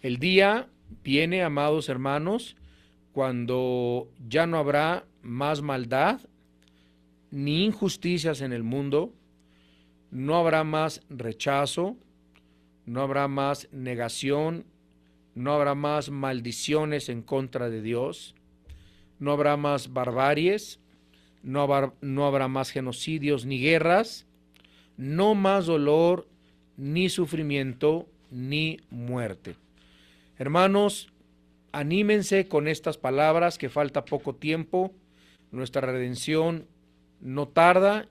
El día viene, amados hermanos, cuando ya no habrá más maldad ni injusticias en el mundo, no habrá más rechazo, no habrá más negación, no habrá más maldiciones en contra de Dios, no habrá más barbaries, no habrá más genocidios ni guerras, no más dolor, ni sufrimiento, ni muerte. Hermanos, anímense con estas palabras, que falta poco tiempo. Nuestra redención no tarda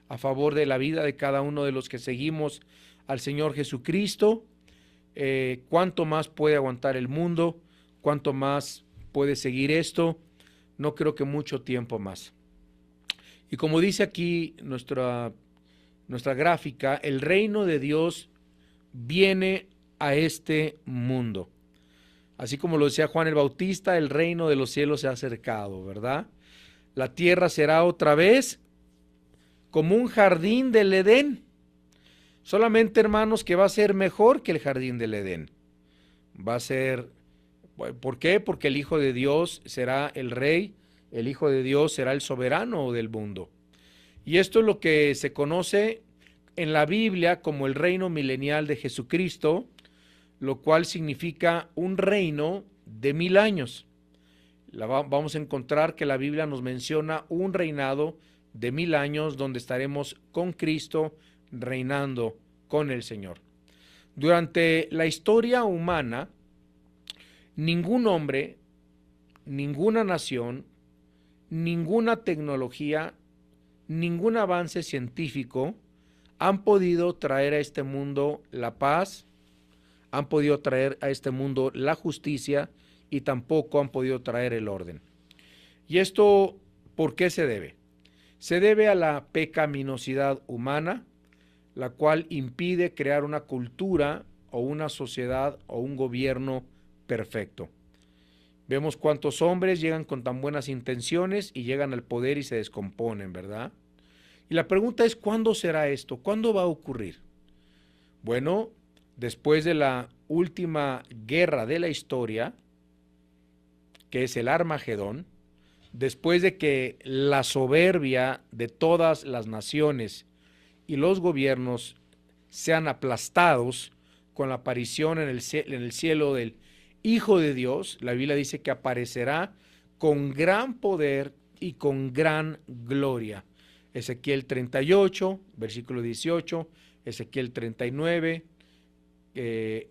a favor de la vida de cada uno de los que seguimos al Señor Jesucristo. ¿Cuánto más puede aguantar el mundo? ¿Cuánto más puede seguir esto? No creo que mucho tiempo más. Y como dice aquí nuestra gráfica, el reino de Dios viene a este mundo. Así como lo decía Juan el Bautista, el reino de los cielos se ha acercado, ¿verdad? La tierra será otra vez como un jardín del Edén. Solamente, hermanos, que va a ser mejor que el jardín del Edén. Va a ser, ¿por qué? Porque el Hijo de Dios será el Rey, el Hijo de Dios será el soberano del mundo. Y esto es lo que se conoce en la Biblia como el reino milenial de Jesucristo, lo cual significa un reino de 1000 años. Vamos a encontrar que la Biblia nos menciona un reinado de 1000 años donde estaremos con Cristo reinando con el Señor. Durante la historia humana, ningún hombre, ninguna nación, ninguna tecnología, ningún avance científico han podido traer a este mundo la paz, han podido traer a este mundo la justicia y tampoco han podido traer el orden. ¿Y esto por qué se debe? Se debe a la pecaminosidad humana, la cual impide crear una cultura o una sociedad o un gobierno perfecto. Vemos cuántos hombres llegan con tan buenas intenciones y llegan al poder y se descomponen, ¿verdad? Y la pregunta es, ¿cuándo será esto? ¿Cuándo va a ocurrir? Bueno, después de la última guerra de la historia, que es el Armagedón, después de que la soberbia de todas las naciones y los gobiernos sean aplastados con la aparición en el cielo del Hijo de Dios, la Biblia dice que aparecerá con gran poder y con gran gloria. Ezequiel 38, versículo 18, Ezequiel 39,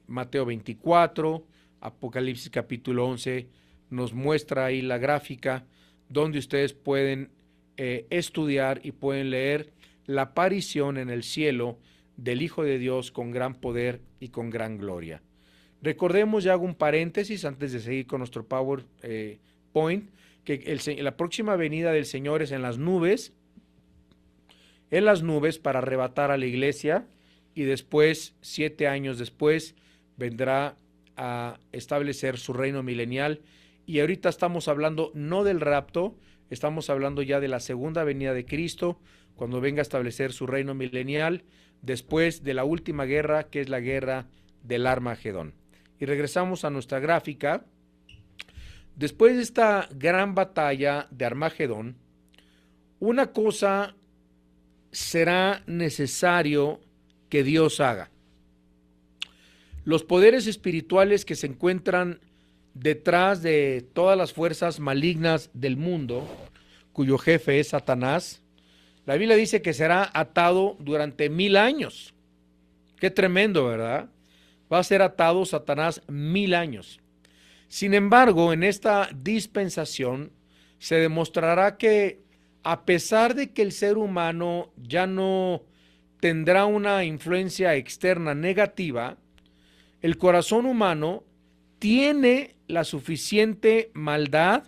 Mateo 24, Apocalipsis capítulo 11, nos muestra ahí la gráfica donde ustedes pueden estudiar y pueden leer la aparición en el cielo del Hijo de Dios con gran poder y con gran gloria. Recordemos, ya hago un paréntesis antes de seguir con nuestro PowerPoint, que la próxima venida del Señor es en las nubes para arrebatar a la iglesia, y después, 7 años después, vendrá a establecer su reino milenial. Y ahorita estamos hablando no del rapto, estamos hablando ya de la segunda venida de Cristo, cuando venga a establecer su reino milenial, después de la última guerra, que es la guerra del Armagedón. Y regresamos a nuestra gráfica. Después de esta gran batalla de Armagedón, una cosa será necesario que Dios haga. Los poderes espirituales que se encuentran detrás de todas las fuerzas malignas del mundo, cuyo jefe es Satanás, la Biblia dice que será atado durante 1000 años. Qué tremendo, ¿verdad? Va a ser atado Satanás 1000 años. Sin embargo, en esta dispensación se demostrará que, a pesar de que el ser humano ya no tendrá una influencia externa negativa, el corazón humano tiene la suficiente maldad,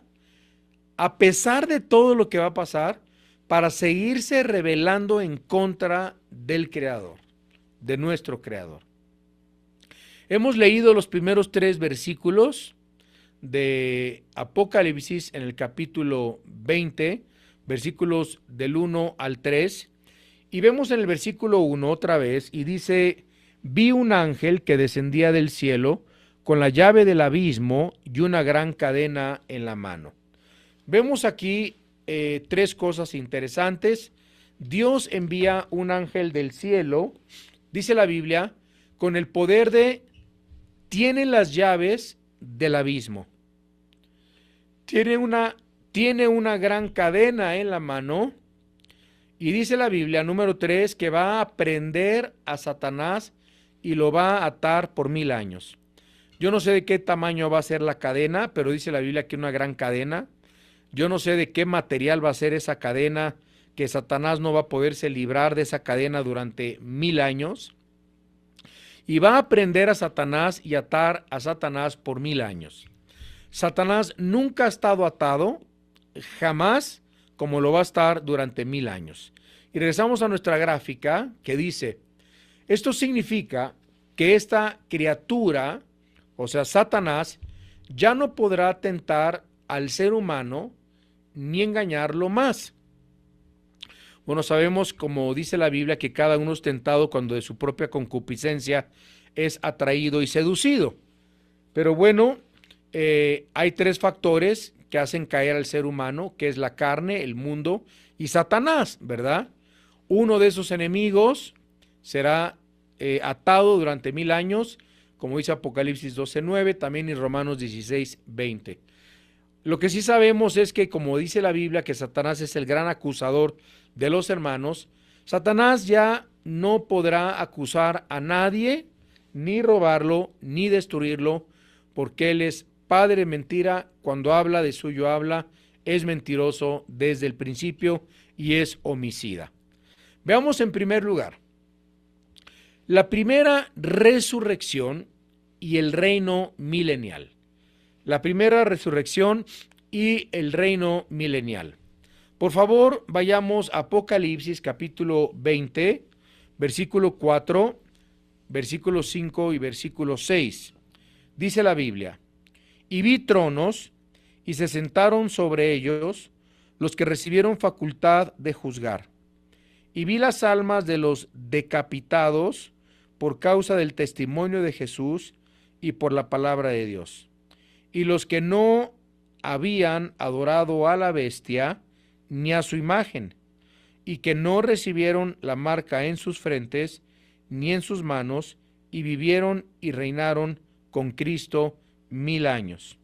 a pesar de todo lo que va a pasar, para seguirse rebelando en contra del Creador, de nuestro Creador. Hemos leído los primeros 3 versículos de Apocalipsis en el capítulo 20, versículos del 1 al 3, y vemos en el versículo 1 otra vez, y dice: vi un ángel que descendía del cielo con la llave del abismo y una gran cadena en la mano. Vemos aquí tres cosas interesantes. Dios envía un ángel del cielo, dice la Biblia, con el poder de, tiene las llaves del abismo. Tiene una gran cadena en la mano. Y dice la Biblia, número 3, que va a prender a Satanás y lo va a atar por 1000 años. Yo no sé de qué tamaño va a ser la cadena, pero dice la Biblia que una gran cadena. Yo no sé de qué material va a ser esa cadena, que Satanás no va a poderse librar de esa cadena durante 1000 años. Y va a prender a Satanás y atar a Satanás por 1000 años. Satanás nunca ha estado atado, jamás, como lo va a estar durante 1000 años. Y regresamos a nuestra gráfica que dice, esto significa que esta criatura, o sea, Satanás, ya no podrá tentar al ser humano ni engañarlo más. Bueno, sabemos, como dice la Biblia, que cada uno es tentado cuando de su propia concupiscencia es atraído y seducido. Pero bueno, hay tres factores que hacen caer al ser humano, que es la carne, el mundo y Satanás, ¿verdad? Uno de esos enemigos será atado durante 1000 años, como dice Apocalipsis 12:9, también en Romanos 16:20. Lo que sí sabemos es que, como dice la Biblia, que Satanás es el gran acusador de los hermanos, Satanás ya no podrá acusar a nadie, ni robarlo, ni destruirlo, porque él es padre de mentira. Cuando habla, de suyo habla, es mentiroso desde el principio y es homicida. Veamos en primer lugar la primera resurrección y el reino milenial. La primera resurrección y el reino milenial. Por favor, vayamos a Apocalipsis capítulo 20, versículo 4, versículo 5 y versículo 6. Dice la Biblia, y vi tronos, y se sentaron sobre ellos los que recibieron facultad de juzgar. Y vi las almas de los decapitados por causa del testimonio de Jesús y por la palabra de Dios. Y los que no habían adorado a la bestia ni a su imagen, y que no recibieron la marca en sus frentes ni en sus manos, y vivieron y reinaron con Cristo 1000 años.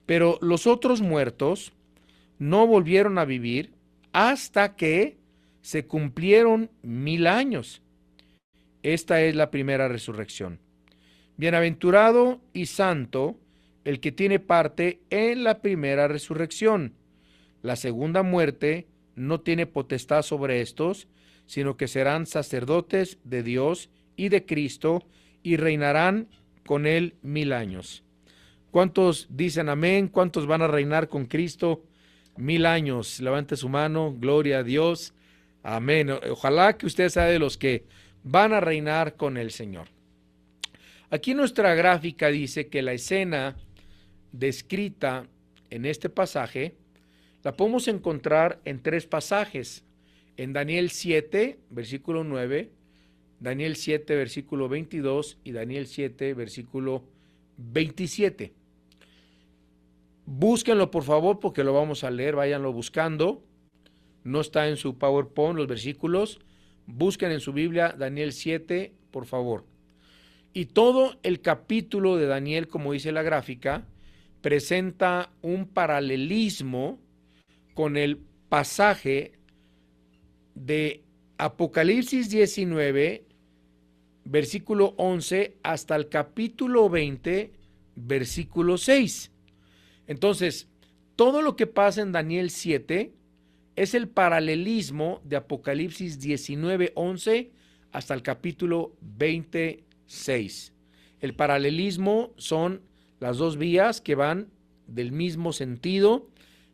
Pero los otros muertos no volvieron a vivir hasta que se cumplieron 1000 años. Esta es la primera resurrección. Bienaventurado y santo el que tiene parte en la primera resurrección. La segunda muerte no tiene potestad sobre estos, sino que serán sacerdotes de Dios y de Cristo y reinarán con él 1000 años. ¿Cuántos dicen amén? ¿Cuántos van a reinar con Cristo 1000 años? Levante su mano, gloria a Dios. Amén. Ojalá que usted sea de los que van a reinar con el Señor. Aquí nuestra gráfica dice que la escena descrita en este pasaje la podemos encontrar en tres pasajes. En Daniel 7, versículo 9, Daniel 7, versículo 22 y Daniel 7, versículo 27. Búsquenlo por favor porque lo vamos a leer, váyanlo buscando. No está en su PowerPoint los versículos. Busquen en su Biblia Daniel 7, por favor. Y todo el capítulo de Daniel, como dice la gráfica, presenta un paralelismo con el pasaje de Apocalipsis 19, versículo 11, hasta el capítulo 20, versículo 6. Entonces, todo lo que pasa en Daniel 7 es el paralelismo de Apocalipsis 19, 11 hasta el capítulo 26. El paralelismo son las dos vías que van del mismo sentido,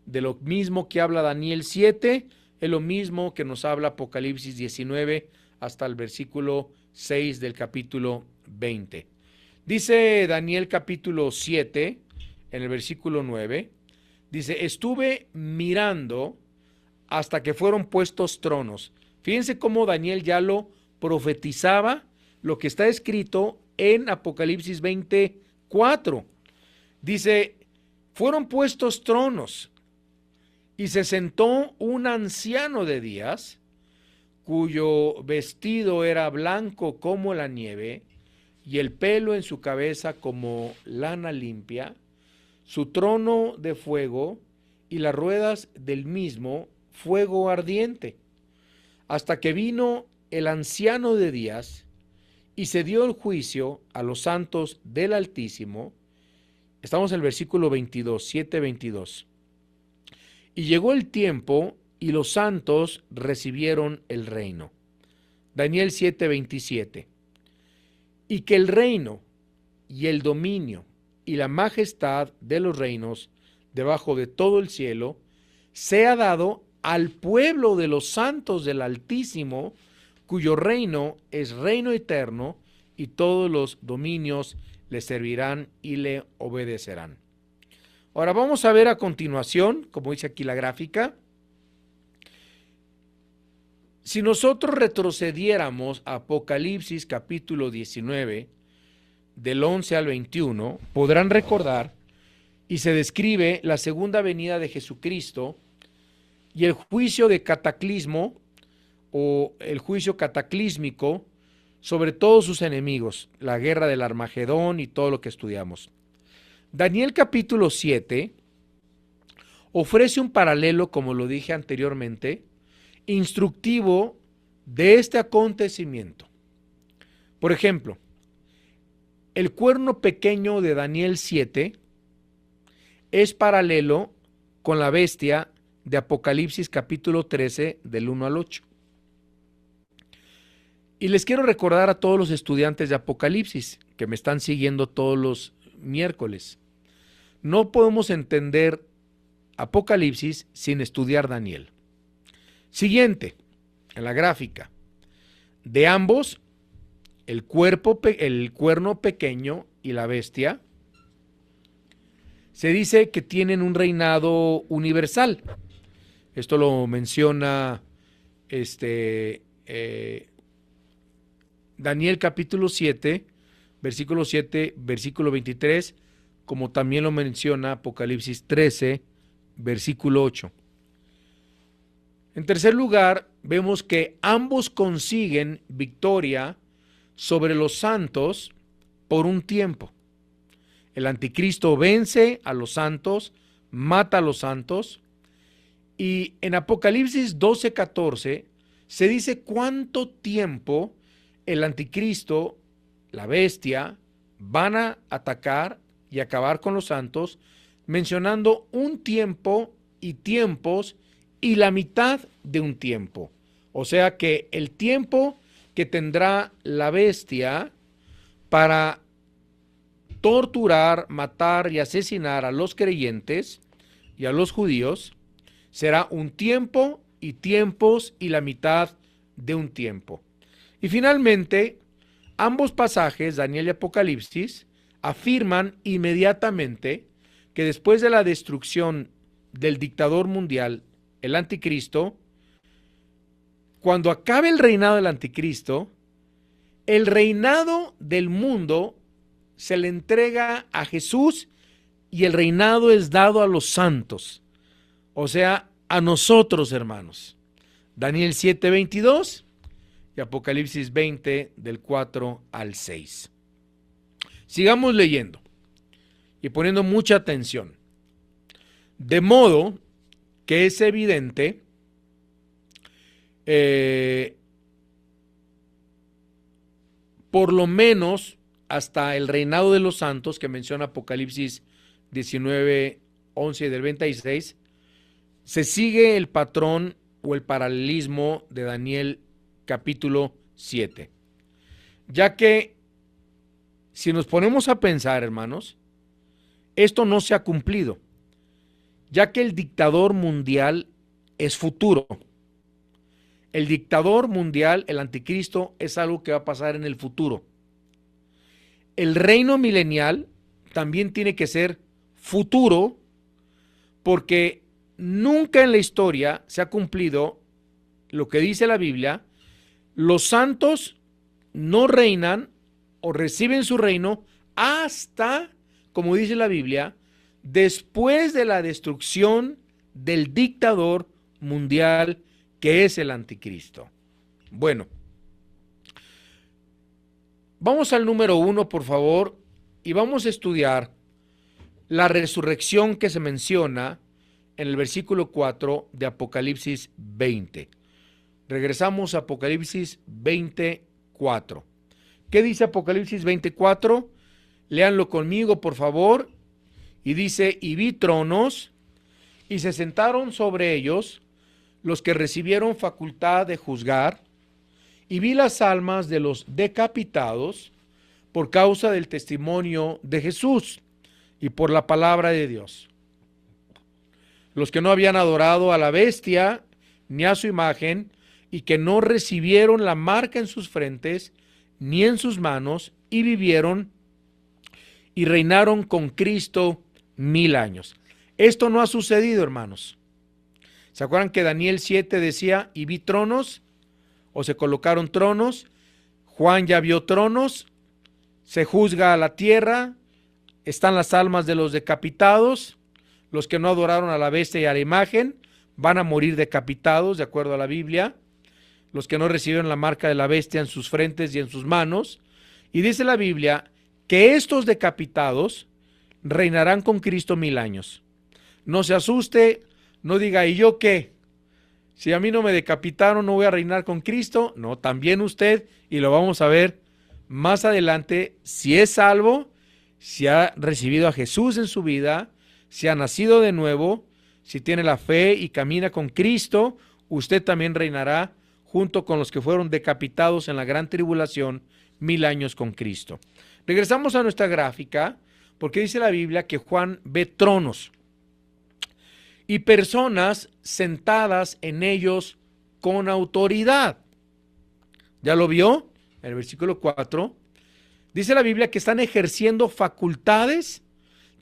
de lo mismo que habla Daniel 7, es lo mismo que nos habla Apocalipsis 19 hasta el versículo 6 del capítulo 20. Dice Daniel capítulo 7, en el versículo 9, dice, estuve mirando hasta que fueron puestos tronos. Fíjense cómo Daniel ya lo profetizaba lo que está escrito en Apocalipsis 24. Dice, fueron puestos tronos y se sentó un anciano de días, cuyo vestido era blanco como la nieve y el pelo en su cabeza como lana limpia, su trono de fuego y las ruedas del mismo fuego ardiente, hasta que vino el anciano de días y se dio el juicio a los santos del Altísimo. Estamos en el versículo 22, 7:22. Y llegó el tiempo y los santos recibieron el reino. Daniel 7:27. Y que el reino y el dominio y la majestad de los reinos debajo de todo el cielo sea dado al pueblo de los santos del Altísimo, cuyo reino es reino eterno, y todos los dominios le servirán y le obedecerán. Ahora vamos a ver a continuación, como dice aquí la gráfica, si nosotros retrocediéramos a Apocalipsis capítulo 19, del 11 al 21, podrán recordar, y se describe la segunda venida de Jesucristo y el juicio de cataclismo o el juicio cataclísmico sobre todos sus enemigos, la guerra del Armagedón y todo lo que estudiamos. Daniel capítulo 7 ofrece un paralelo, como lo dije anteriormente, instructivo de este acontecimiento. Por ejemplo, el cuerno pequeño de Daniel 7 es paralelo con la bestia de Apocalipsis capítulo 13 del 1 al 8. Y les quiero recordar a todos los estudiantes de Apocalipsis que me están siguiendo todos los miércoles. No podemos entender Apocalipsis sin estudiar Daniel. Siguiente, en la gráfica. De ambos, el cuerno pequeño y la bestia, se dice que tienen un reinado universal. Esto lo menciona Daniel capítulo 7, versículo 7, versículo 23, como también lo menciona Apocalipsis 13, versículo 8. En tercer lugar, vemos que ambos consiguen victoria sobre los santos por un tiempo. El anticristo vence a los santos, mata a los santos, y en Apocalipsis 12:14 se dice cuánto tiempo el anticristo, la bestia, van a atacar y acabar con los santos, mencionando un tiempo y tiempos y la mitad de un tiempo. O sea que el tiempo que tendrá la bestia para torturar, matar y asesinar a los creyentes y a los judíos será un tiempo y tiempos y la mitad de un tiempo. Y finalmente, ambos pasajes, Daniel y Apocalipsis, afirman inmediatamente que después de la destrucción del dictador mundial, el anticristo, cuando acabe el reinado del anticristo, el reinado del mundo se le entrega a Jesús y el reinado es dado a los santos, o sea, a nosotros, hermanos. Daniel 7:22 y Apocalipsis 20 del 4 al 6. Sigamos leyendo y poniendo mucha atención. De modo que es evidente por lo menos hasta el reinado de los santos que menciona Apocalipsis 19, 11 y del 26, se sigue el patrón o el paralelismo de Daniel capítulo 7. Ya que si nos ponemos a pensar, hermanos, esto no se ha cumplido, ya que el dictador mundial es futuro. El dictador mundial, el anticristo, es algo que va a pasar en el futuro. El reino milenial también tiene que ser futuro, porque nunca en la historia se ha cumplido lo que dice la Biblia: los santos no reinan o reciben su reino hasta, como dice la Biblia, después de la destrucción del dictador mundial que es el anticristo. Bueno, vamos al número 1, por favor, y vamos a estudiar la resurrección que se menciona en el versículo 4 de Apocalipsis 20. Regresamos a Apocalipsis 24. ¿Qué dice Apocalipsis 24? Léanlo conmigo, por favor. Y dice, y vi tronos, y se sentaron sobre ellos los que recibieron facultad de juzgar, y vi las almas de los decapitados por causa del testimonio de Jesús y por la palabra de Dios. Los que no habían adorado a la bestia ni a su imagen, y que no recibieron la marca en sus frentes ni en sus manos, y vivieron y reinaron con Cristo 1000 años. Esto no ha sucedido, hermanos. ¿Se acuerdan que Daniel 7 decía, y vi tronos, o se colocaron tronos? Juan ya vio tronos, se juzga a la tierra, están las almas de los decapitados, los que no adoraron a la bestia y a la imagen van a morir decapitados, de acuerdo a la Biblia, los que no recibieron la marca de la bestia en sus frentes y en sus manos, y dice la Biblia que estos decapitados reinarán con Cristo 1000 años. No se asuste, no diga, ¿y yo qué? Si a mí no me decapitaron, ¿no voy a reinar con Cristo? No, también usted, y lo vamos a ver más adelante, si es salvo, si ha recibido a Jesús en su vida, si ha nacido de nuevo, si tiene la fe y camina con Cristo, usted también reinará junto con los que fueron decapitados en la gran tribulación 1000 años con Cristo. Regresamos a nuestra gráfica, porque dice la Biblia que Juan ve tronos y personas sentadas en ellos con autoridad. ¿Ya lo vio? En el versículo 4, dice la Biblia que están ejerciendo facultades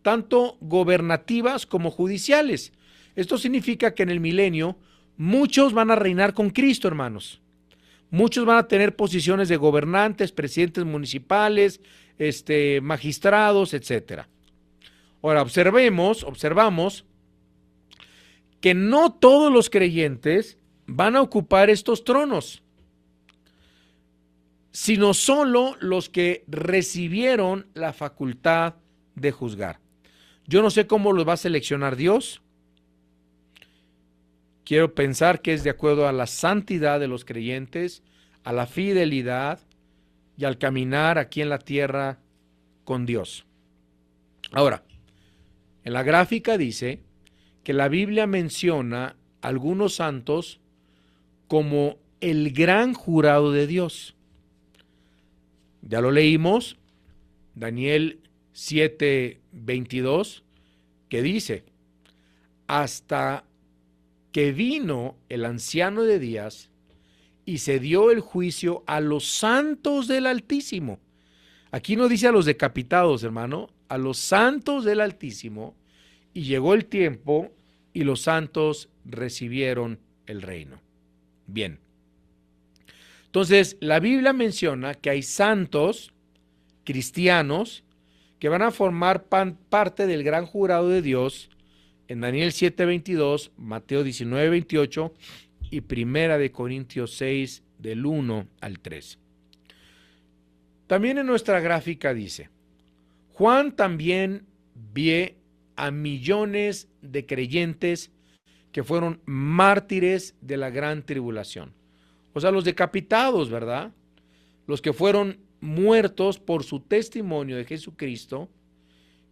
tanto gobernativas como judiciales. Esto significa que en el milenio muchos van a reinar con Cristo, hermanos. Muchos van a tener posiciones de gobernantes, presidentes municipales, magistrados, etc. Ahora, observamos que no todos los creyentes van a ocupar estos tronos, sino solo los que recibieron la facultad de juzgar. Yo no sé cómo los va a seleccionar Dios. Quiero pensar que es de acuerdo a la santidad de los creyentes, a la fidelidad y al caminar aquí en la tierra con Dios. Ahora, en la gráfica dice que la Biblia menciona a algunos santos como el gran jurado de Dios. Ya lo leímos, Daniel 7:22, que dice, hasta que vino el anciano de días y se dio el juicio a los santos del Altísimo. Aquí no dice a los decapitados, hermano, a los santos del Altísimo, y llegó el tiempo y los santos recibieron el reino. Bien. Entonces, la Biblia menciona que hay santos cristianos que van a formar parte del gran jurado de Dios en Daniel 7:22, Mateo 19:28 y Primera de Corintios 6, del 1 al 3. También en nuestra gráfica dice, Juan también vio a millones de creyentes que fueron mártires de la gran tribulación. O sea, los decapitados, ¿verdad? Los que fueron muertos por su testimonio de Jesucristo.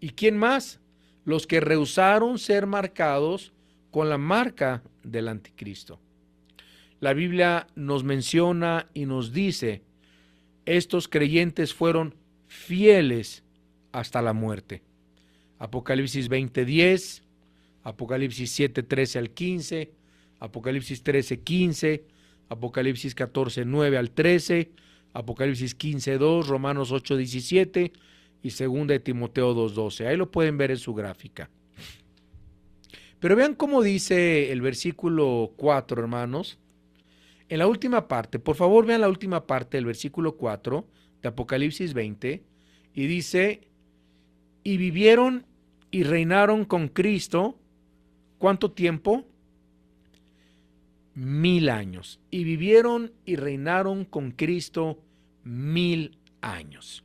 ¿Y quién más? Los que rehusaron ser marcados con la marca del anticristo. La Biblia nos menciona y nos dice, estos creyentes fueron fieles hasta la muerte. Apocalipsis 20:10, Apocalipsis 7:13 al 15, Apocalipsis 13:15, Apocalipsis 14:9 al 13, Apocalipsis 15:2, Romanos 8:17 y 2 de Timoteo 2:12. Ahí lo pueden ver en su gráfica. Pero vean cómo dice el versículo 4, hermanos. En la última parte, por favor vean la última parte del versículo 4 de Apocalipsis 20, y dice, y vivieron y reinaron con Cristo, ¿cuánto tiempo? 1000 años. Y vivieron y reinaron con Cristo 1000 años.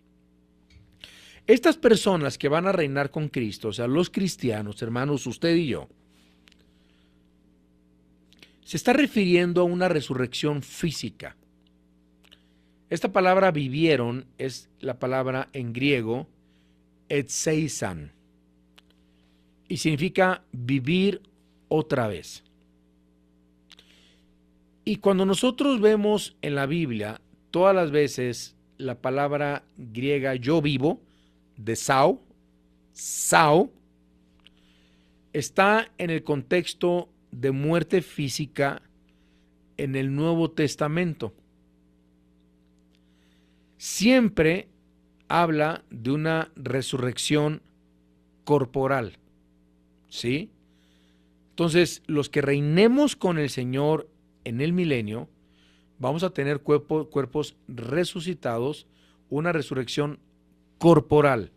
Estas personas que van a reinar con Cristo, o sea, los cristianos, hermanos, usted y yo, se está refiriendo a una resurrección física. Esta palabra vivieron es la palabra en griego etseisan y significa vivir otra vez. Y cuando nosotros vemos en la Biblia todas las veces la palabra griega yo vivo, de sao, está en el contexto de muerte física en el Nuevo Testamento. Siempre habla de una resurrección corporal, ¿sí? Entonces, los que reinemos con el Señor en el milenio, vamos a tener cuerpos resucitados, una resurrección corporal.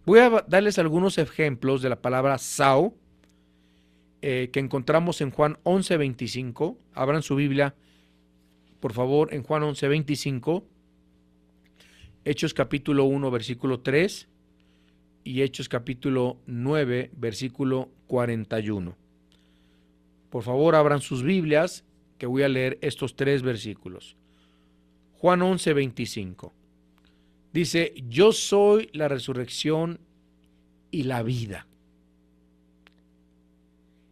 Voy a darles algunos ejemplos de la palabra sao, que encontramos en Juan 11:25. Abran su Biblia, por favor, en Juan 11:25. Hechos capítulo 1, versículo 3 y Hechos capítulo 9, versículo 41. Por favor, abran sus Biblias, que voy a leer estos tres versículos. Juan 11:25. Dice, yo soy la resurrección y la vida.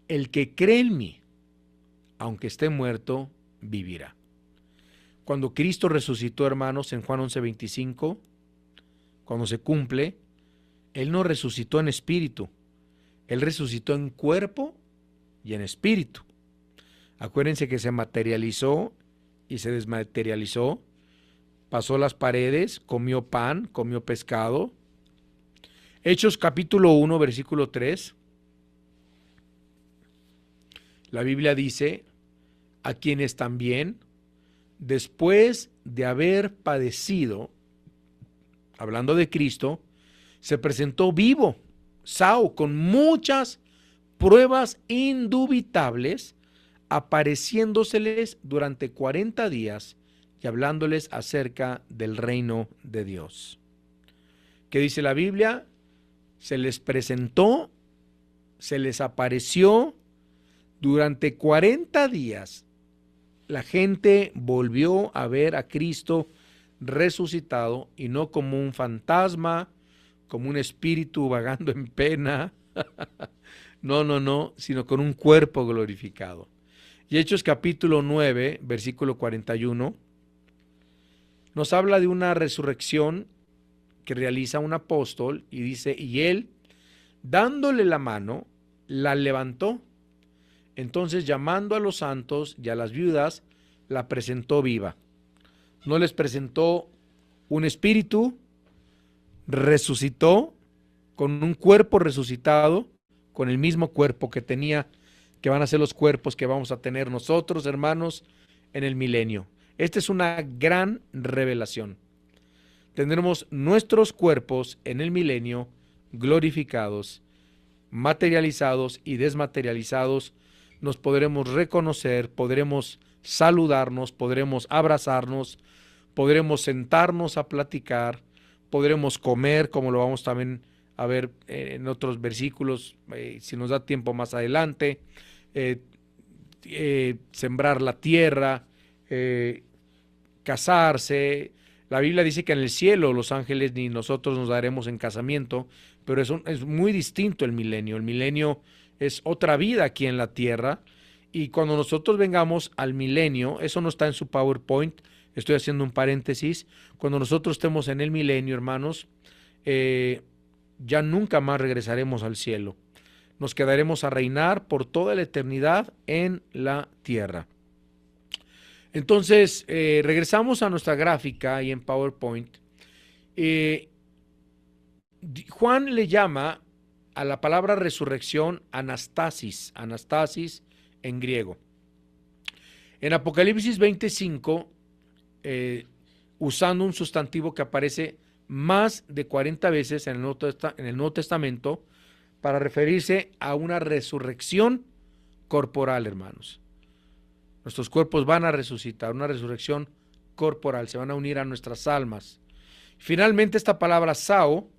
El que cree en mí, aunque esté muerto, vivirá. Cuando Cristo resucitó, hermanos, en Juan 11:25, cuando se cumple, Él no resucitó en espíritu, Él resucitó en cuerpo y en espíritu. Acuérdense que se materializó y se desmaterializó, pasó las paredes, comió pan, comió pescado. Hechos capítulo 1, versículo 3. La Biblia dice, a quienes también, después de haber padecido, hablando de Cristo, se presentó vivo, sao, con muchas pruebas indubitables, apareciéndoseles durante 40 días y hablándoles acerca del reino de Dios. ¿Qué dice la Biblia? Se les presentó, se les apareció durante 40 días. La gente volvió a ver a Cristo resucitado y no como un fantasma, como un espíritu vagando en pena. No, sino con un cuerpo glorificado. Y Hechos capítulo 9, versículo 41, nos habla de una resurrección que realiza un apóstol y dice, y él, dándole la mano, la levantó. Entonces, llamando a los santos y a las viudas, la presentó viva. No les presentó un espíritu, resucitó con un cuerpo resucitado, con el mismo cuerpo que tenía, que van a ser los cuerpos que vamos a tener nosotros, hermanos, en el milenio. Esta es una gran revelación. Tendremos nuestros cuerpos en el milenio glorificados, materializados y desmaterializados. Nos podremos reconocer, podremos saludarnos, podremos abrazarnos, podremos sentarnos a platicar, podremos comer, como lo vamos también a ver en otros versículos, si nos da tiempo más adelante, sembrar la tierra, casarse. La Biblia dice que en el cielo los ángeles ni nosotros nos daremos en casamiento, pero es muy distinto el milenio. El milenio es otra vida aquí en la tierra, y cuando nosotros vengamos al milenio, eso no está en su PowerPoint, estoy haciendo un paréntesis, cuando nosotros estemos en el milenio, hermanos, ya nunca más regresaremos al cielo. Nos quedaremos a reinar por toda la eternidad en la tierra. Entonces, regresamos a nuestra gráfica ahí en PowerPoint. Juan le llama a la palabra resurrección anastasis en griego. En Apocalipsis 25, usando un sustantivo que aparece más de 40 veces en el Nuevo Testamento para referirse a una resurrección corporal, hermanos. Nuestros cuerpos van a resucitar, una resurrección corporal, se van a unir a nuestras almas. Finalmente, esta palabra sao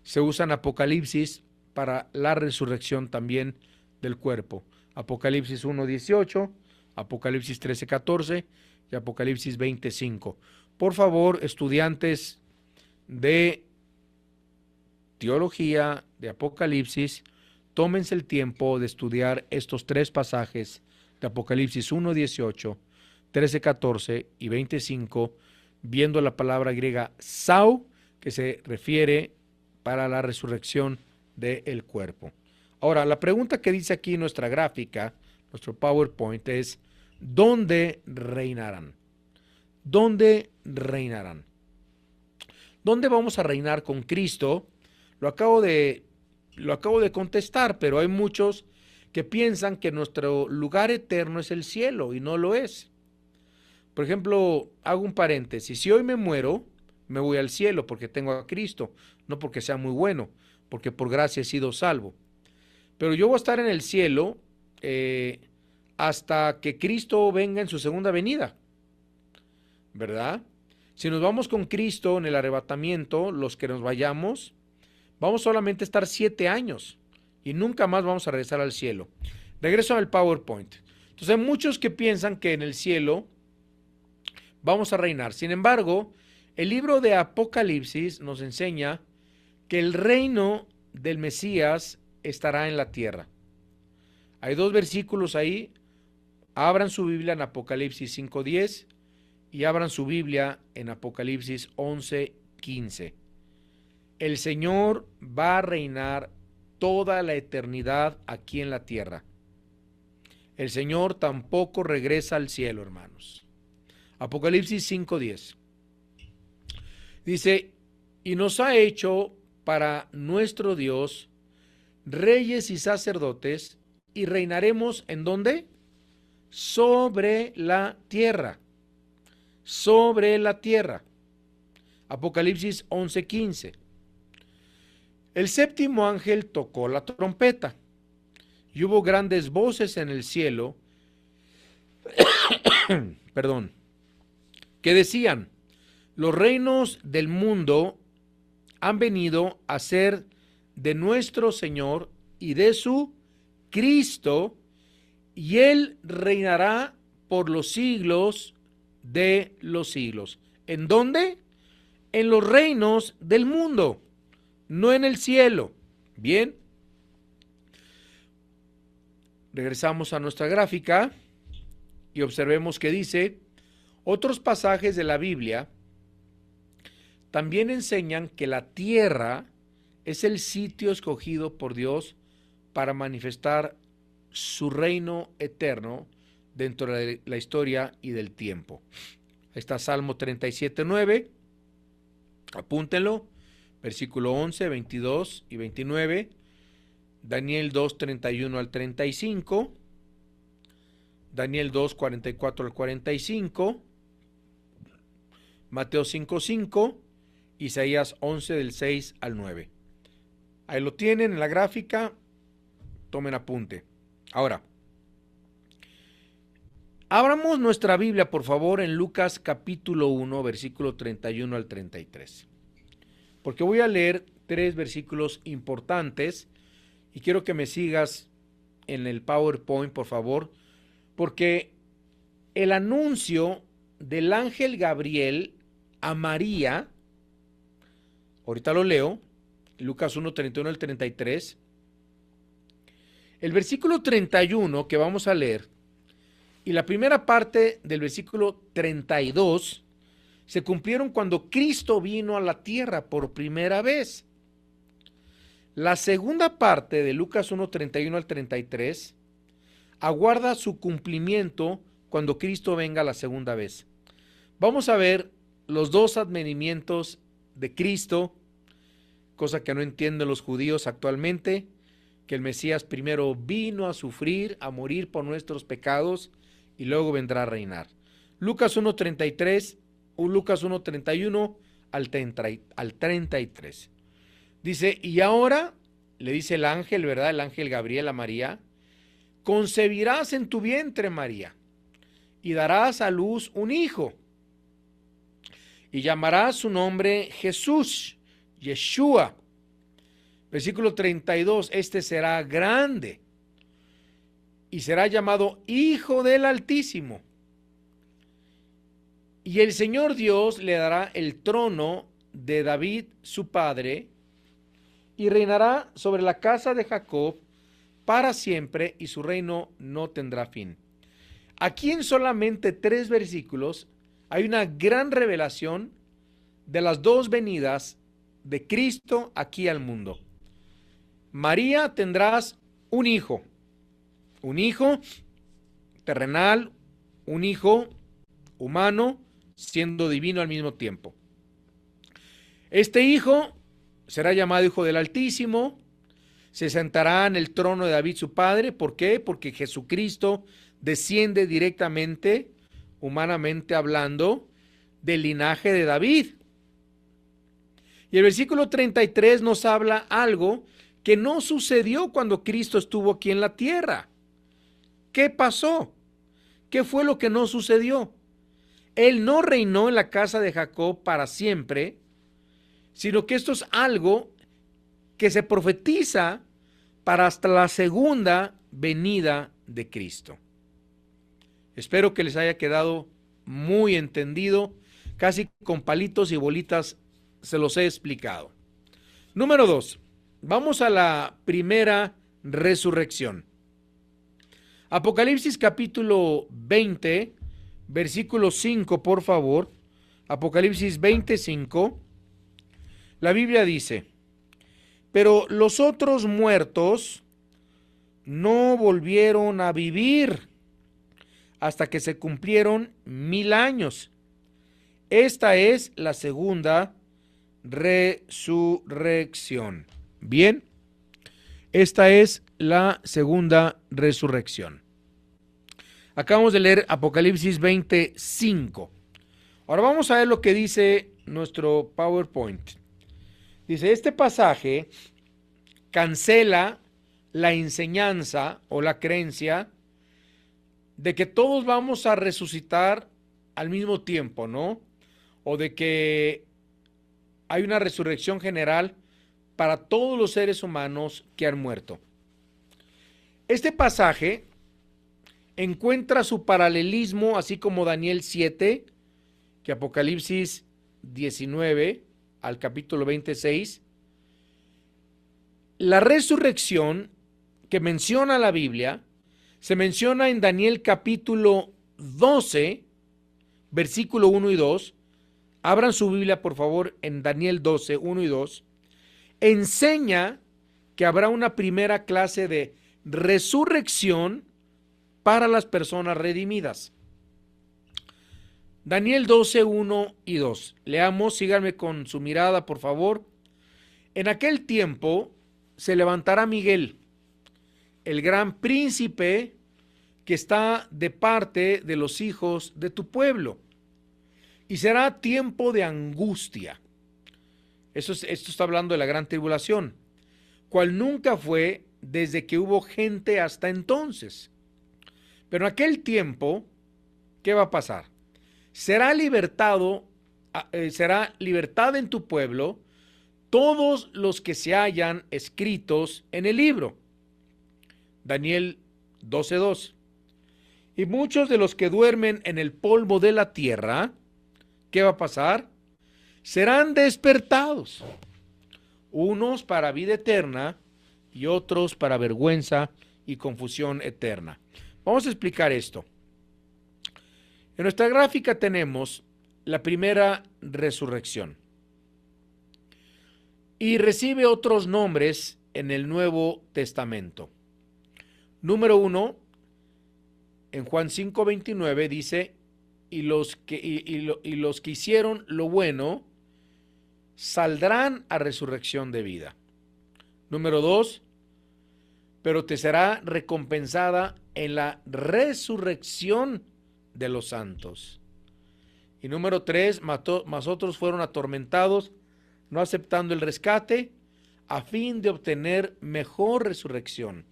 se usa en Apocalipsis para la resurrección también del cuerpo. Apocalipsis 1:18, Apocalipsis 13:14 y Apocalipsis 20:5. Por favor, estudiantes de teología, de Apocalipsis, tómense el tiempo de estudiar estos tres pasajes de Apocalipsis 1:18, 13:14 y 25, viendo la palabra griega sau, que se refiere para la resurrección del cuerpo. Ahora, la pregunta que dice aquí nuestra gráfica, nuestro PowerPoint, es: ¿dónde reinarán? ¿Dónde reinarán? ¿Dónde vamos a reinar con Cristo? Lo acabo de contestar, pero hay muchos que piensan que nuestro lugar eterno es el cielo, y no lo es. Por ejemplo, hago un paréntesis: si hoy me muero, me voy al cielo porque tengo a Cristo, no porque sea muy bueno, porque por gracia he sido salvo. Pero yo voy a estar en el cielo hasta que Cristo venga en su segunda venida, ¿verdad? Si nos vamos con Cristo en el arrebatamiento, los que nos vayamos, vamos solamente a estar 7 años y nunca más vamos a regresar al cielo. Regreso al PowerPoint. Entonces hay muchos que piensan que en el cielo vamos a reinar. Sin embargo, el libro de Apocalipsis nos enseña que el reino del Mesías estará en la tierra. Hay 2 versículos ahí. Abran su Biblia en Apocalipsis 5:10 y abran su Biblia en Apocalipsis 11:15. El Señor va a reinar toda la eternidad aquí en la tierra. El Señor tampoco regresa al cielo, hermanos. Apocalipsis 5:10. Dice: y nos ha hecho para nuestro Dios reyes y sacerdotes, y reinaremos ¿en dónde? Sobre la tierra. Sobre la tierra. Apocalipsis 11:15. El séptimo ángel tocó la trompeta, y hubo grandes voces en el cielo, perdón, que decían: los reinos del mundo han venido a ser de nuestro Señor y de su Cristo, y Él reinará por los siglos de los siglos. ¿En dónde? En los reinos del mundo, no en el cielo. Bien. Regresamos a nuestra gráfica y observemos que dice: otros pasajes de la Biblia también enseñan que la tierra es el sitio escogido por Dios para manifestar su reino eterno dentro de la historia y del tiempo. Ahí está Salmo 37:9, apúntenlo, versículo 11, 22 y 29, Daniel 2:31 al 35, Daniel 2:44 al 45, Mateo 5:5, Isaías 11 del 6 al 9. Ahí lo tienen en la gráfica, tomen apunte. Ahora, abramos nuestra Biblia, por favor, en Lucas capítulo 1, versículo 31 al 33. Porque voy a leer 3 versículos importantes y quiero que me sigas en el PowerPoint, por favor, porque el anuncio del ángel Gabriel a María, ahorita lo leo, Lucas 1, 31 al 33. El versículo 31 que vamos a leer y la primera parte del versículo 32 se cumplieron cuando Cristo vino a la tierra por primera vez. La segunda parte de Lucas 1, 31 al 33 aguarda su cumplimiento cuando Cristo venga la segunda vez. Vamos a ver los 2 advenimientos de Cristo, cosa que no entienden los judíos actualmente, que el Mesías primero vino a sufrir, a morir por nuestros pecados y luego vendrá a reinar. Lucas 1:33 o Lucas 1:31 al 33. Dice, y ahora, le dice el ángel, ¿verdad? El ángel Gabriel a María, concebirás en tu vientre, María, y darás a luz un hijo, y llamarás su nombre Jesús, Yeshua. Versículo 32, este será grande, y será llamado Hijo del Altísimo. Y el Señor Dios le dará el trono de David, su padre, y reinará sobre la casa de Jacob para siempre, y su reino no tendrá fin. Aquí en solamente 3 versículos hay una gran revelación de las 2 venidas de Cristo aquí al mundo. María, tendrás un hijo terrenal, un hijo humano, siendo divino al mismo tiempo. Este hijo será llamado Hijo del Altísimo, se sentará en el trono de David su padre. ¿Por qué? Porque Jesucristo desciende directamente, humanamente hablando, del linaje de David. Y el versículo 33 nos habla algo que no sucedió cuando Cristo estuvo aquí en la tierra. ¿Qué pasó? ¿Qué fue lo que no sucedió? Él no reinó en la casa de Jacob para siempre, sino que esto es algo que se profetiza para hasta la segunda venida de Cristo. Espero que les haya quedado muy entendido, casi con palitos y bolitas se los he explicado. Número 2, vamos a la primera resurrección. Apocalipsis capítulo 20, versículo 5, por favor. Apocalipsis 25. La Biblia dice, pero los otros muertos no volvieron a vivir hasta que se cumplieron 1000 años. Esta es la segunda resurrección. Bien, esta es la segunda resurrección. Acabamos de leer Apocalipsis 25. Ahora vamos a ver lo que dice nuestro PowerPoint. Dice, este pasaje cancela la enseñanza o la creencia de que todos vamos a resucitar al mismo tiempo, ¿no? O de que hay una resurrección general para todos los seres humanos que han muerto. Este pasaje encuentra su paralelismo, así como Daniel 7, que Apocalipsis 19 al capítulo 26. La resurrección que menciona la Biblia se menciona en Daniel capítulo 12, versículo 1 y 2. Abran su Biblia, por favor, en Daniel 12, 1 y 2. Enseña que habrá una primera clase de resurrección para las personas redimidas. Daniel 12, 1 y 2. Leamos, síganme con su mirada, por favor. En aquel tiempo se levantará Miguel, el gran príncipe que está de parte de los hijos de tu pueblo, y será tiempo de angustia. Esto está hablando de la gran tribulación, cual nunca fue desde que hubo gente hasta entonces. Pero en aquel tiempo, ¿qué va a pasar? Será libertad en tu pueblo todos los que se hallan escritos en el libro. Daniel 12:2. Y muchos de los que duermen en el polvo de la tierra, ¿qué va a pasar? Serán despertados, unos para vida eterna y otros para vergüenza y confusión eterna. Vamos a explicar esto. En nuestra gráfica tenemos la primera resurrección y recibe otros nombres en el Nuevo Testamento. Número 1, en Juan 5:29 dice, y los que hicieron lo bueno saldrán a resurrección de vida. Número 2, pero te será recompensada en la resurrección de los santos. Y número 3, mas otros fueron atormentados, no aceptando el rescate, a fin de obtener mejor resurrección.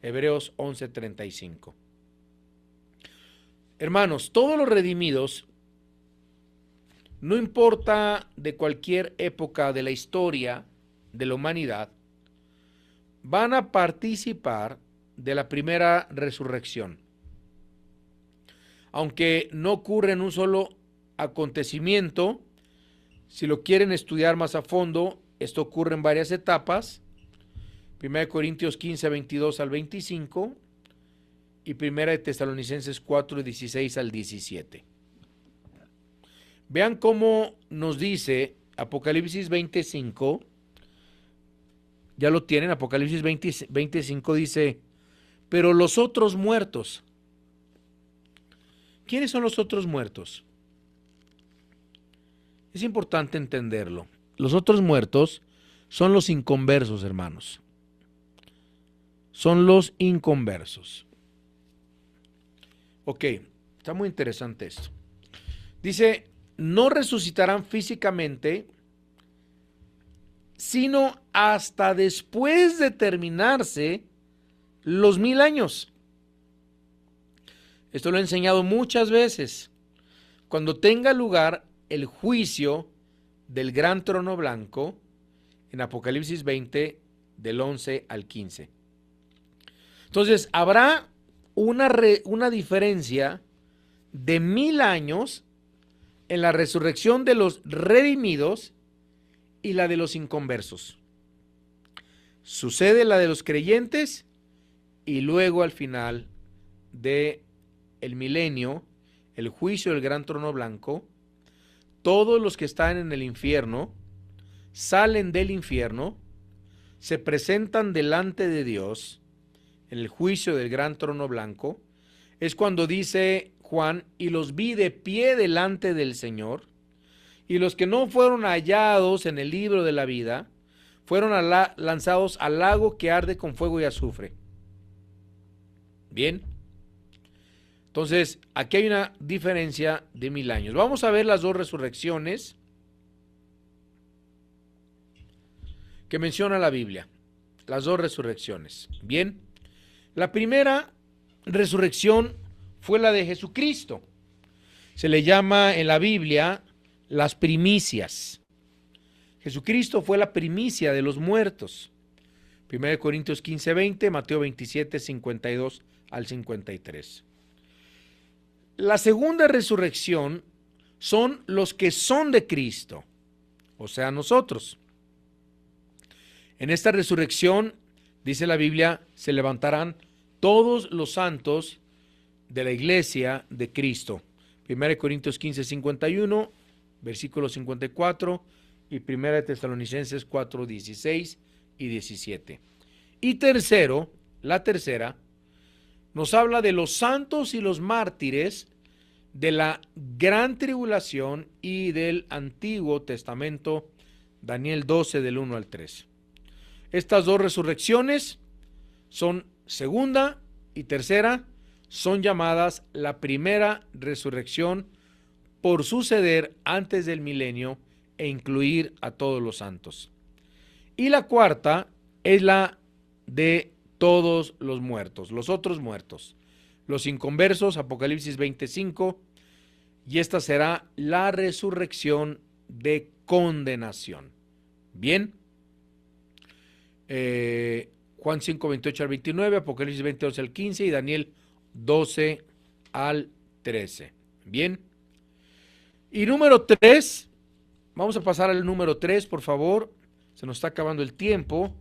Hebreos 11:35. Hermanos, todos los redimidos, no importa de cualquier época de la historia de la humanidad, van a participar de la primera resurrección. Aunque no ocurre en un solo acontecimiento, si lo quieren estudiar más a fondo, esto ocurre en varias etapas. 1 Corintios 15, 22 al 25 y 1 Tesalonicenses 4, 16 al 17. Vean cómo nos dice Apocalipsis 25, ya lo tienen, Apocalipsis 25 dice, pero los otros muertos. ¿Quiénes son los otros muertos? Es importante entenderlo. Los otros muertos son los inconversos, hermanos. Son los inconversos. Ok, está muy interesante esto. Dice, no resucitarán físicamente, sino hasta después de terminarse los 1000 años. Esto lo he enseñado muchas veces. Cuando tenga lugar el juicio del gran trono blanco, en Apocalipsis 20, del 11 al 15. Entonces, habrá una diferencia de 1000 años en la resurrección de los redimidos y la de los inconversos. Sucede la de los creyentes y luego al final de el milenio, el juicio del gran trono blanco, todos los que están en el infierno salen del infierno, se presentan delante de Dios en el juicio del gran trono blanco. Es cuando dice Juan, y los vi de pie delante del Señor, y los que no fueron hallados en el libro de la vida fueron lanzados al lago que arde con fuego y azufre. Bien. Entonces, aquí hay una diferencia de 1000 años. Vamos a ver las dos resurrecciones que menciona la Biblia. Las dos resurrecciones. Bien. La primera resurrección fue la de Jesucristo. Se le llama en la Biblia las primicias. Jesucristo fue la primicia de los muertos. 1 Corintios 15, 20, Mateo 27, 52 al 53. La segunda resurrección son los que son de Cristo, o sea, nosotros. En esta resurrección, dice la Biblia, se levantarán todos los santos de la iglesia de Cristo. 1 Corintios 15, 51, versículo 54 y 1 Tesalonicenses 4, 16 y 17. Y tercero, la tercera, nos habla de los santos y los mártires de la gran tribulación y del Antiguo Testamento, Daniel 12 del 1 al 3. Estas dos resurrecciones son segunda y tercera, son llamadas la primera resurrección por suceder antes del milenio e incluir a todos los santos. Y la cuarta es la de todos los muertos, los otros muertos, los inconversos, Apocalipsis 25, y esta será la resurrección de condenación. Bien. Juan 5, 28 al 29, Apocalipsis 22 al 15 y Daniel 12 al 13. Bien. Y número 3, vamos a pasar al número 3, por favor. Se nos está acabando el tiempo.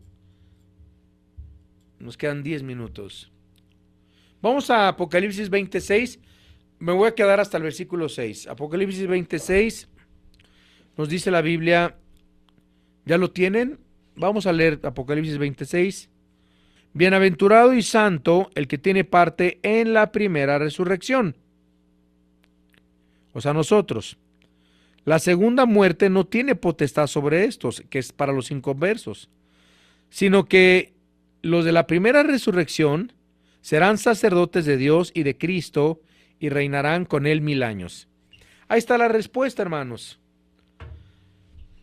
Nos quedan 10 minutos. Vamos a Apocalipsis 26. Me voy a quedar hasta el versículo 6. Apocalipsis 26 nos dice la Biblia. ¿Ya lo tienen? Vamos a leer Apocalipsis 26. Bienaventurado y santo el que tiene parte en la primera resurrección. O sea, nosotros. La segunda muerte no tiene potestad sobre estos, que es para los inconversos, sino que los de la primera resurrección serán sacerdotes de Dios y de Cristo y reinarán con él 1000 años. Ahí está la respuesta, hermanos.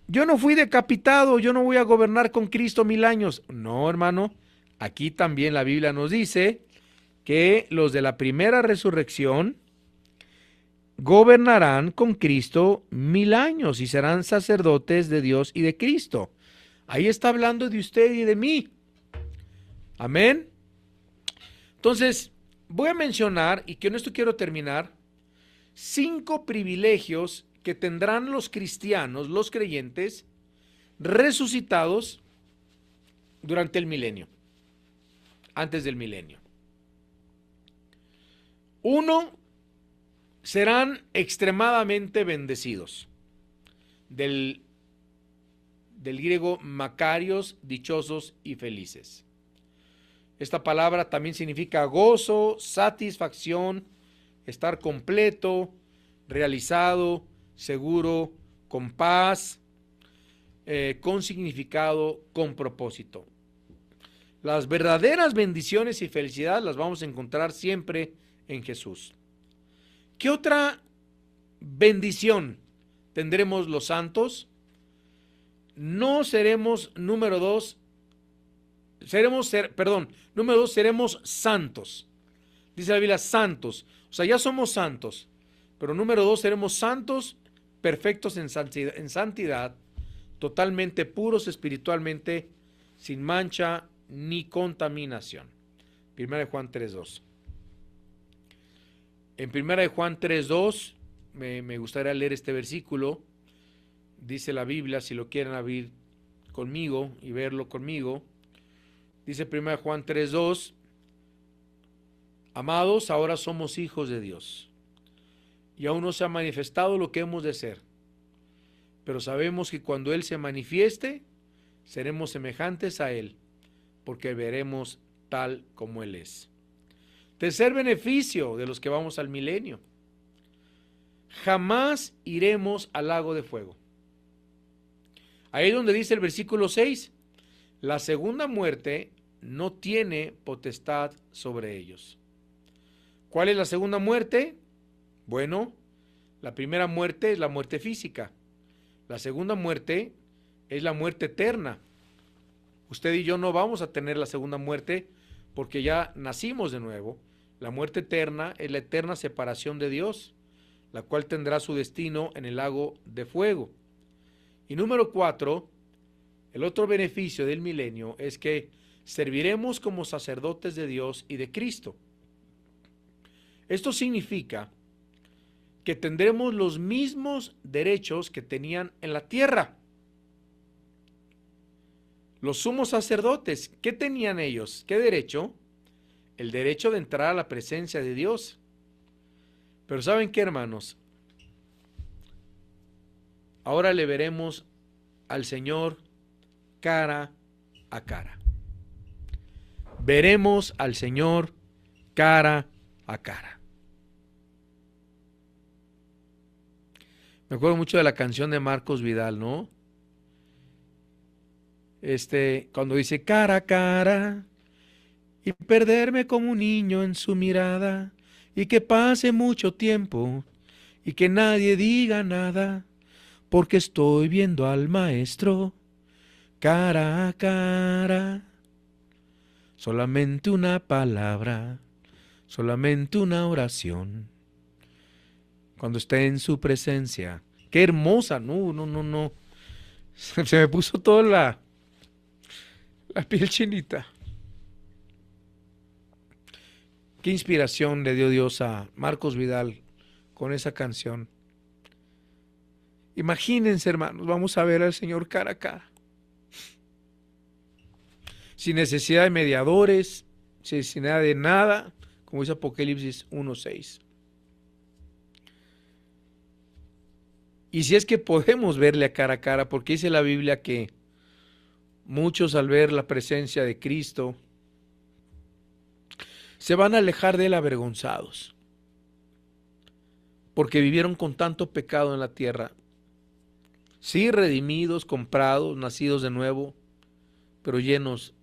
Yo no fui decapitado, yo no voy a gobernar con Cristo 1000 años. No, hermano, aquí también la Biblia nos dice que los de la primera resurrección gobernarán con Cristo 1000 años y serán sacerdotes de Dios y de Cristo. Ahí está hablando de usted y de mí. Amén. Entonces, voy a mencionar, y con esto quiero terminar, 5 privilegios que tendrán los cristianos, los creyentes, resucitados durante el milenio, antes del milenio. 1, serán extremadamente bendecidos. Del griego makarios, dichosos y felices. Esta palabra también significa gozo, satisfacción, estar completo, realizado, seguro, con paz, con significado, con propósito. Las verdaderas bendiciones y felicidad las vamos a encontrar siempre en Jesús. ¿Qué otra bendición tendremos los santos? No seremos, número 2, seremos santos. Dice la Biblia, santos. O sea, ya somos santos. Pero número 2, seremos santos, perfectos en santidad, totalmente puros espiritualmente, sin mancha ni contaminación. 1 Juan 3:2. En 1 Juan 3:2, me gustaría leer este versículo. Dice la Biblia, si lo quieren abrir conmigo y verlo conmigo. Dice 1 Juan 3:2, amados, ahora somos hijos de Dios, y aún no se ha manifestado lo que hemos de ser, pero sabemos que cuando Él se manifieste, seremos semejantes a Él, porque veremos tal como Él es. Tercer beneficio de los que vamos al milenio: jamás iremos al lago de fuego. Ahí es donde dice el versículo 6, la segunda muerte no tiene potestad sobre ellos. ¿Cuál es la segunda muerte? Bueno, la primera muerte es la muerte física. La segunda muerte es la muerte eterna. Usted y yo no vamos a tener la segunda muerte porque ya nacimos de nuevo. La muerte eterna es la eterna separación de Dios, la cual tendrá su destino en el lago de fuego. Y número 4, el otro beneficio del milenio es que serviremos como sacerdotes de Dios y de Cristo. Esto significa que tendremos los mismos derechos que tenían en la tierra. Los sumos sacerdotes, ¿qué tenían ellos? ¿Qué derecho? El derecho de entrar a la presencia de Dios. Pero ¿saben qué, hermanos? Ahora le veremos al Señor cara a cara. Veremos al Señor cara a cara. Me acuerdo mucho de la canción de Marcos Vidal, ¿no? Cuando dice cara a cara y perderme como un niño en su mirada y que pase mucho tiempo y que nadie diga nada porque estoy viendo al Maestro cara a cara. Solamente una palabra, solamente una oración. Cuando esté en su presencia. Qué hermosa, no. Se me puso toda la piel chinita. Qué inspiración le dio Dios a Marcos Vidal con esa canción. Imagínense, hermanos, vamos a ver al Señor cara a cara. Sin necesidad de mediadores, sin necesidad de nada, como dice Apocalipsis 1:6. Y si es que podemos verle a cara, porque dice la Biblia que muchos al ver la presencia de Cristo se van a alejar de él avergonzados, porque vivieron con tanto pecado en la tierra. Sí, redimidos, comprados, nacidos de nuevo, pero llenos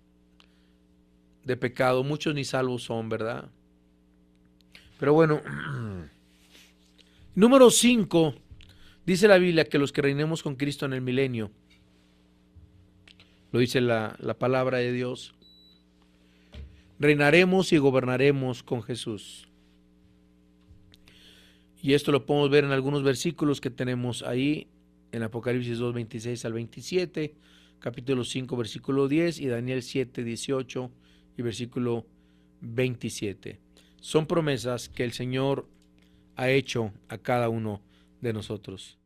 de pecado. Muchos ni salvos son, ¿verdad? Pero bueno, Número 5, dice la Biblia que los que reinemos con Cristo en el milenio, lo dice la palabra de Dios, reinaremos y gobernaremos con Jesús. Y esto lo podemos ver en algunos versículos que tenemos ahí, en Apocalipsis 2, 26 al 27, capítulo 5, versículo 10, y Daniel 7, 18 y versículo 27. Son promesas que el Señor ha hecho a cada uno de nosotros.